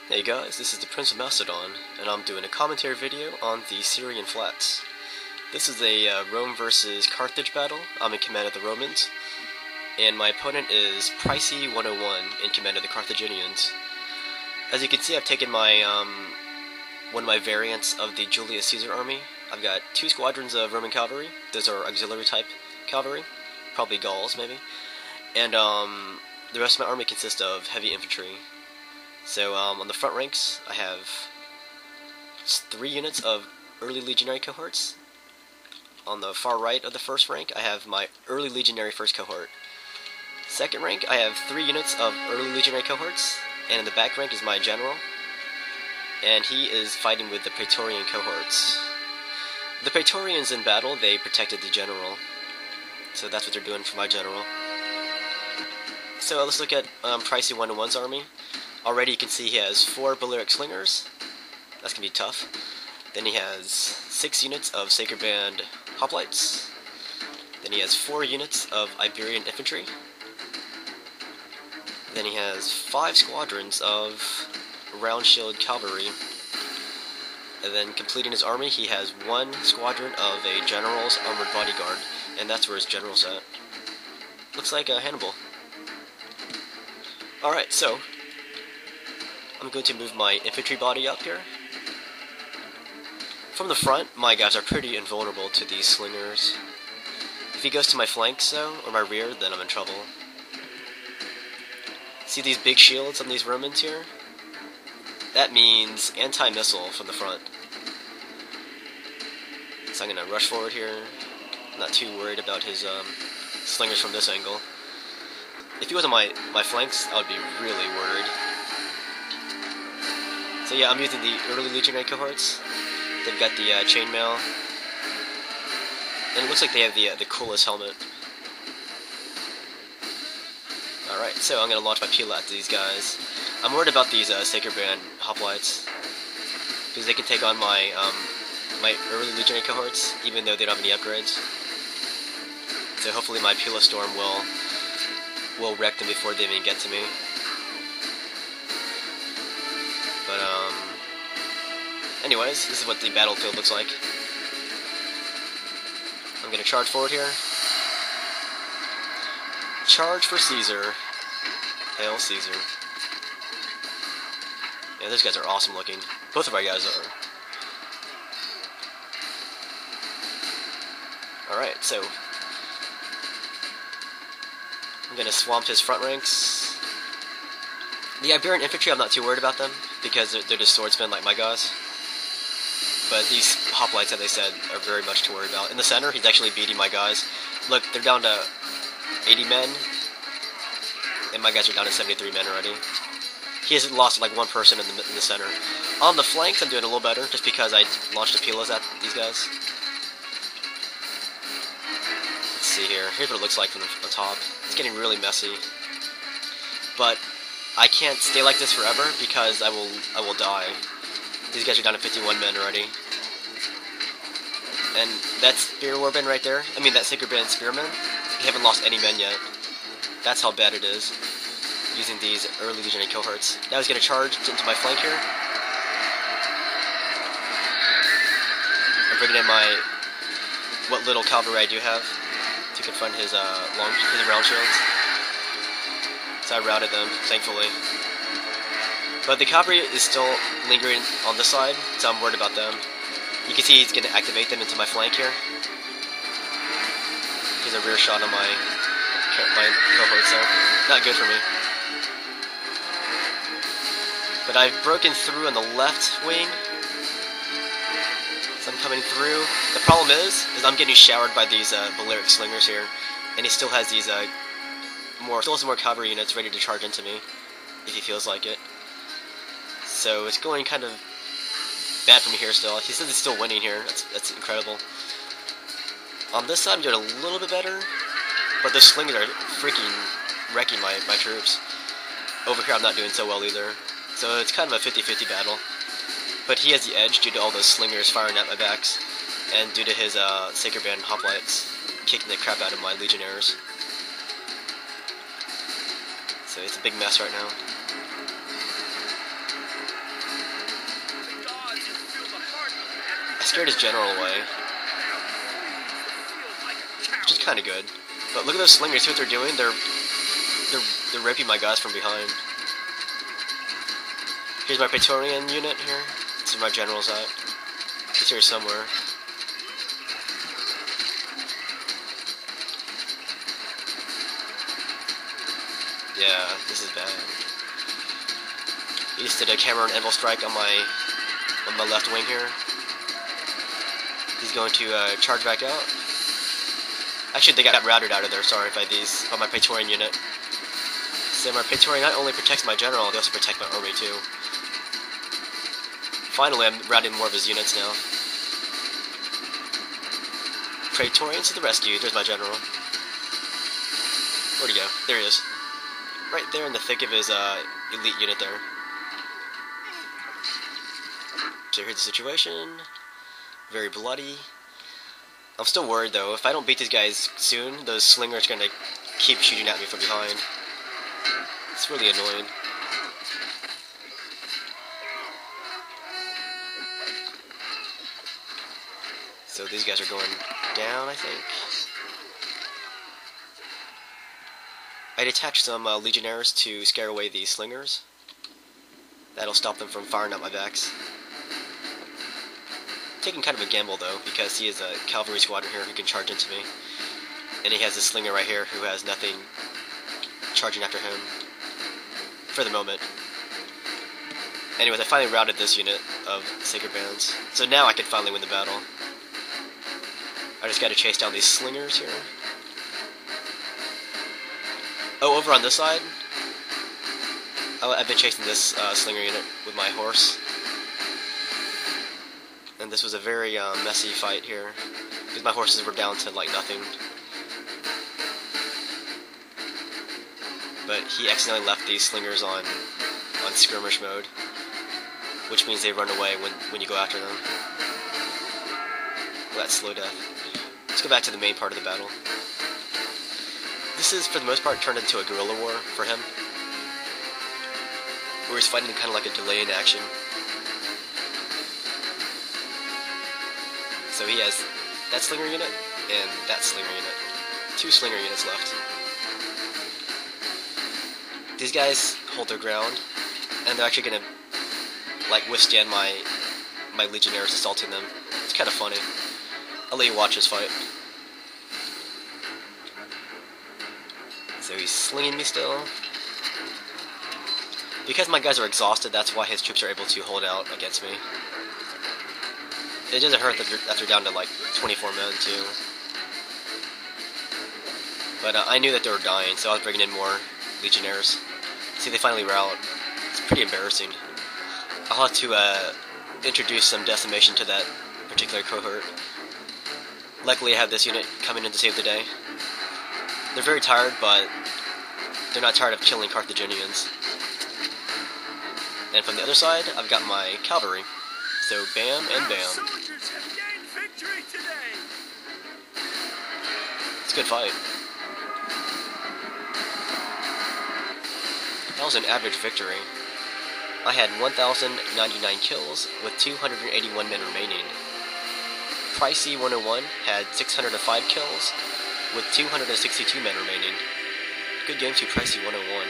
Hey guys, this is the Prince of Macedon, and I'm doing a commentary video on the Syrian Flats. This is a Rome versus Carthage battle. I'm in command of the Romans, and my opponent is Pricey 101 in command of the Carthaginians. As you can see, I've taken my one of my variants of the Julius Caesar army. I've got 2 squadrons of Roman cavalry. Those are auxiliary type cavalry, probably Gauls maybe, and the rest of my army consists of heavy infantry. So on the front ranks, I have 3 units of early legionary cohorts. On the far right of the first rank, I have my early legionary first cohort. Second rank, I have 3 units of early legionary cohorts, and in the back rank is my general, and he is fighting with the Praetorian cohorts. The Praetorians in battle, they protected the general, so that's what they're doing for my general. So let's look at Pricey 101's army. Already you can see he has 4 Balearic slingers. That's going to be tough. Then he has 6 units of Sacred Band hoplites. Then he has 4 units of Iberian infantry. Then he has 5 squadrons of round shield cavalry. And then completing his army, he has 1 squadron of a general's armored bodyguard. And that's where his general's at. Looks like Hannibal. Alright, so I'm going to move my infantry body up here. From the front, my guys are pretty invulnerable to these slingers. If he goes to my flanks, though, or my rear, then I'm in trouble. See these big shields on these Romans here? That means anti-missile from the front. So I'm going to rush forward here. I'm not too worried about his slingers from this angle. If he was on my flanks, I would be really worried. So yeah, I'm using the early legionary cohorts. They've got the chainmail, and it looks like they have the coolest helmet. Alright, so I'm going to launch my peel at these guys. I'm worried about these Sacred Band hoplites, because they can take on my my early legionary cohorts, even though they don't have any upgrades. So hopefully my Pila Storm will wreck them before they even get to me. But, anyways, this is what the battlefield looks like. I'm gonna charge forward here. Charge for Caesar. Hail Caesar. Yeah, those guys are awesome looking. Both of our guys are. Alright, so I'm gonna swamp his front ranks. The Iberian infantry, I'm not too worried about them, because they're just swordsmen like my guys. But these hoplites, as I said, are very much to worry about. In the center, he's actually beating my guys. Look, they're down to 80 men, and my guys are down to 73 men already. He has lost like 1 person in the center. On the flanks, I'm doing a little better, just because I launched Apilas at these guys. Let's see here. Here's what it looks like from the top. It's getting really messy. But I can't stay like this forever, because I will die. These guys are down to 51 men already. And that spear warband right there, I mean that Sacred Band spearmen, they haven't lost any men yet. That's how bad it is, using these early legionary cohorts. Now he's going to charge into my flank here. I'm bringing in what little cavalry I do have to confront his round shields. So I routed them, thankfully. But the cavalry is still lingering on this side, so I'm worried about them. You can see he's going to activate them into my flank here. Here's a rear shot on my cohorts there. Not good for me. But I've broken through on the left wing. So I'm coming through. The problem is I'm getting showered by these Balearic slingers here. And he still has these still has some more cavalry units ready to charge into me, if he feels like it. So it's going kind of bad for me here still. He says he's still winning here. That's incredible. On this side I'm doing a little bit better, but the slingers are freaking wrecking my troops. Over here I'm not doing so well either. So it's kind of a 50-50 battle. But he has the edge due to all those slingers firing at my backs, and due to his Sacred Band hoplites kicking the crap out of my legionnaires. So it's a big mess right now. scared his general away, which is kind of good. But look at those slingers. See what they're doing? They're raping my guys from behind. Here's my Praetorian unit here. This is where my general's at. He's here somewhere. Yeah, this is bad. He just did a Cameron Anvil strike on my left wing here. He's going to charge back out. Actually, they got routed out of there, sorry, by my Praetorian unit. So my Praetorian not only protects my general, they also protect my army too. Finally, I'm routing more of his units now. Praetorians to the rescue. There's my general. Where'd he go? There he is. Right there in the thick of his elite unit there. So here's the situation. Very bloody. I'm still worried though. If I don't beat these guys soon, those slingers are gonna keep shooting at me from behind. It's really annoying. So these guys are going down, I think. I detached some legionnaires to scare away the slingers. That'll stop them from firing at my backs. Taking kind of a gamble though, because he has a cavalry squadron here who can charge into me. And he has a slinger right here who has nothing charging after him. For the moment. Anyways, I finally routed this unit of Sacred Bands. So now I can finally win the battle. I just gotta chase down these slingers here. Oh, over on this side, I've been chasing this slinger unit with my horse. And this was a very messy fight here, because my horses were down to like nothing. But he accidentally left these slingers on skirmish mode, which means they run away when you go after them. Well, that's slow death. Let's go back to the main part of the battle. This is, for the most part, turned into a guerrilla war for him, where he's fighting kind of like a delay in action. So he has that slinger unit and that slinger unit. 2 slinger units left. These guys hold their ground, and they're actually gonna like withstand my legionnaires assaulting them. It's kind of funny. I'll let you watch this fight. So he's slinging me still. Because my guys are exhausted, that's why his troops are able to hold out against me. It doesn't hurt that they're down to like 24 men too. But I knew that they were dying, so I was bringing in more legionnaires. See, they finally rout. It's pretty embarrassing. I'll have to introduce some decimation to that particular cohort. Luckily I have this unit coming in to save the day. They're very tired, but they're not tired of killing Carthaginians. And from the other side, I've got my cavalry. So bam and bam. It's a good fight. That was an average victory. I had 1,099 kills with 281 men remaining. Pricey 101 had 605 kills with 262 men remaining. Good game to Pricey 101.